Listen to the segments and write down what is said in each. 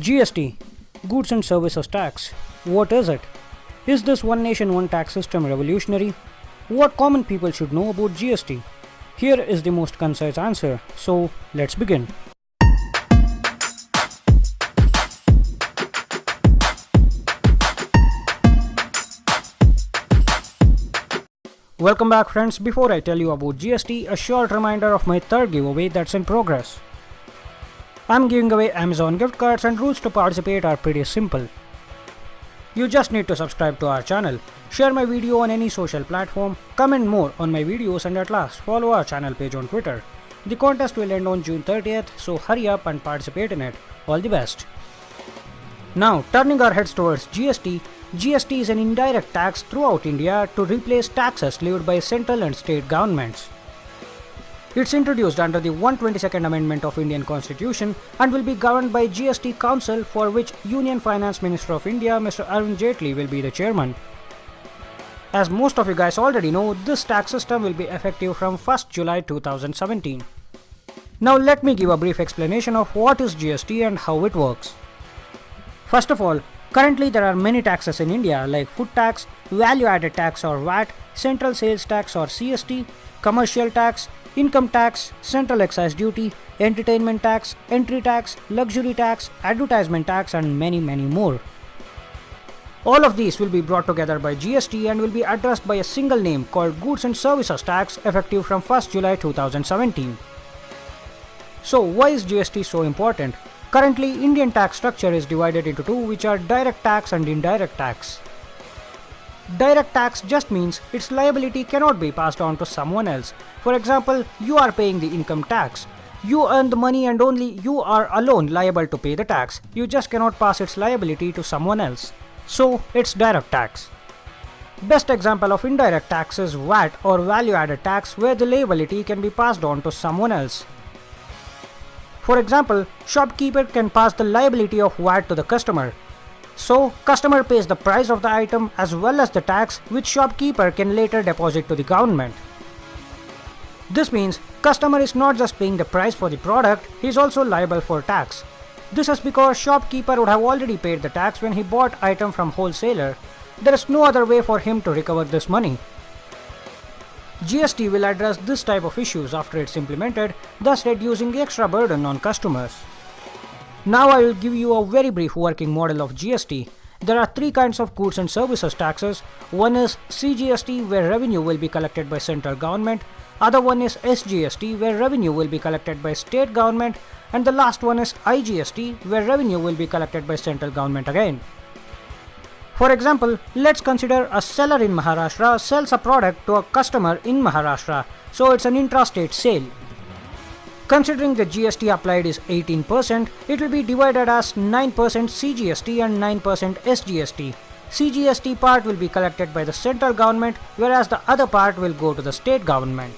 GST, Goods and Services Tax. What is it? Is this one nation one tax system revolutionary? What common people should know about GST? Here is the most concise answer, so let's begin. Welcome back friends. Before I tell you about GST, a short reminder of my third giveaway that's in progress. I'm giving away Amazon gift cards and rules to participate are pretty simple. You just need to subscribe to our channel, share my video on any social platform, comment more on my videos and at last follow our channel page on Twitter. The contest will end on June 30th, so hurry up and participate in it. All the best. Now turning our heads towards GST. GST is an indirect tax throughout India to replace taxes levied by central and state governments. It's introduced under the 122nd Amendment of Indian Constitution and will be governed by GST Council, for which Union Finance Minister of India Mr. Arun Jaitley will be the chairman. As most of you guys already know, this tax system will be effective from 1st July 2017. Now let me give a brief explanation of what is GST and how it works. First of all, currently there are many taxes in India like food tax, value added tax or VAT, central sales tax or CST, commercial tax, income tax, central excise duty, entertainment tax, entry tax, luxury tax, advertisement tax and many more. All of these will be brought together by GST and will be addressed by a single name called Goods and Services Tax, effective from 1st July 2017. So why is GST so important? Currently, Indian tax structure is divided into two, which are direct tax and indirect tax. Direct tax just means its liability cannot be passed on to someone else. For example, you are paying the income tax. You earn the money and only you are alone liable to pay the tax. You just cannot pass its liability to someone else. So, it's direct tax. Best example of indirect tax is VAT or value added tax, where the liability can be passed on to someone else. For example, shopkeeper can pass the liability of VAT to the customer. So, customer pays the price of the item as well as the tax, which shopkeeper can later deposit to the government. This means customer is not just paying the price for the product, he is also liable for tax. This is because shopkeeper would have already paid the tax when he bought item from wholesaler. There is no other way for him to recover this money. GST will address this type of issues after it's implemented, thus reducing the extra burden on customers. Now I will give you a very brief working model of GST. There are three kinds of goods and services taxes. One is CGST, where revenue will be collected by central government. Other one is SGST, where revenue will be collected by state government. And the last one is IGST, where revenue will be collected by central government again. For example, let's consider a seller in Maharashtra sells a product to a customer in Maharashtra, so it's an intrastate sale. Considering the GST applied is 18%, it will be divided as 9% CGST and 9% SGST. CGST part will be collected by the central government, whereas the other part will go to the state government.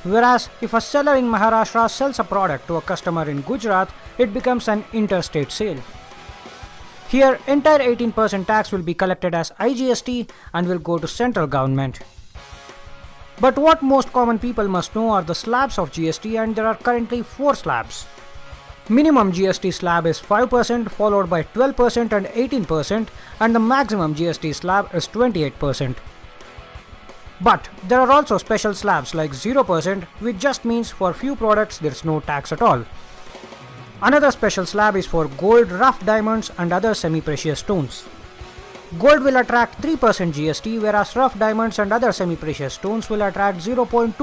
Whereas, if a seller in Maharashtra sells a product to a customer in Gujarat, it becomes an interstate sale. Here, entire 18% tax will be collected as IGST and will go to central government. But what most common people must know are the slabs of GST, and there are currently 4 slabs. Minimum GST slab is 5%, followed by 12% and 18%, and the maximum GST slab is 28%. But there are also special slabs like 0%, which just means for few products there is no tax at all. Another special slab is for gold, rough diamonds and other semi-precious stones. Gold will attract 3% GST, whereas rough diamonds and other semi-precious stones will attract 0.25%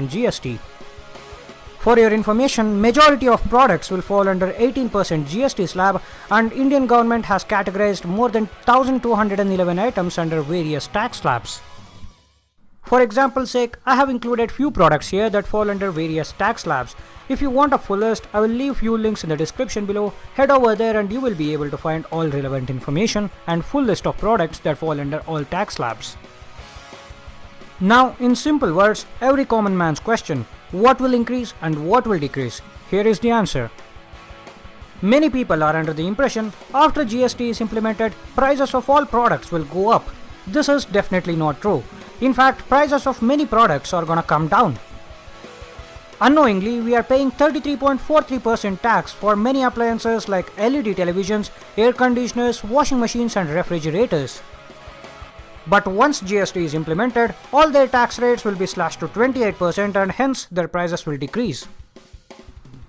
GST. For your information, majority of products will fall under 18% GST slab, and Indian government has categorized more than 1211 items under various tax slabs. For example's sake, I have included few products here that fall under various tax slabs. If you want a full list, I will leave few links in the description below. Head over there and you will be able to find all relevant information and full list of products that fall under all tax slabs. Now, in simple words, every common man's question, what will increase and what will decrease? Here is the answer. Many people are under the impression after GST is implemented, prices of all products will go up. This is definitely not true. In fact, prices of many products are gonna come down. Unknowingly, we are paying 33.43% tax for many appliances like LED televisions, air conditioners, washing machines and refrigerators. But once GST is implemented, all their tax rates will be slashed to 28% and hence their prices will decrease.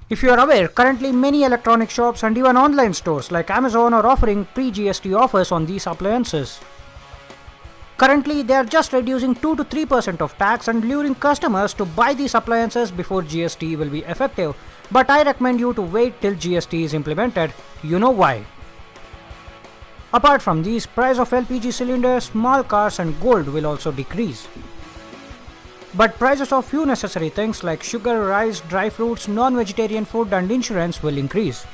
If you are aware, currently many electronic shops and even online stores like Amazon are offering pre-GST offers on these appliances. Currently, they are just reducing 2 to 3% of tax and luring customers to buy these appliances before GST will be effective. But I recommend you to wait till GST is implemented. You know why. Apart from these, price of LPG cylinders, small cars and gold will also decrease. But prices of few necessary things like sugar, rice, dry fruits, non-vegetarian food and insurance will increase.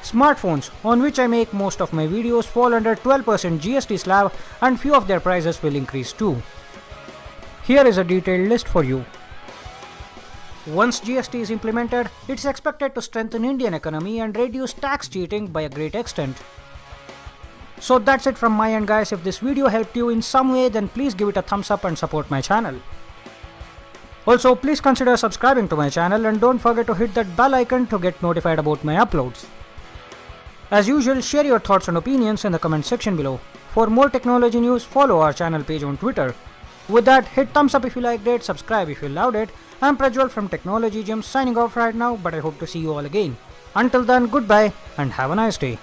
Smartphones, on which I make most of my videos, fall under 12% GST slab and few of their prices will increase too. Here is a detailed list for you. Once GST is implemented, it's expected to strengthen Indian economy and reduce tax cheating by a great extent. So that's it from my end guys. If this video helped you in some way, then please give it a thumbs up and support my channel. Also, please consider subscribing to my channel and don't forget to hit that bell icon to get notified about my uploads. As usual, share your thoughts and opinions in the comment section below. For more technology news, follow our channel page on Twitter. With that, hit thumbs up if you liked it, subscribe if you loved it. I'm Prajwal from Technology Gym signing off right now, but I hope to see you all again. Until then, goodbye and have a nice day.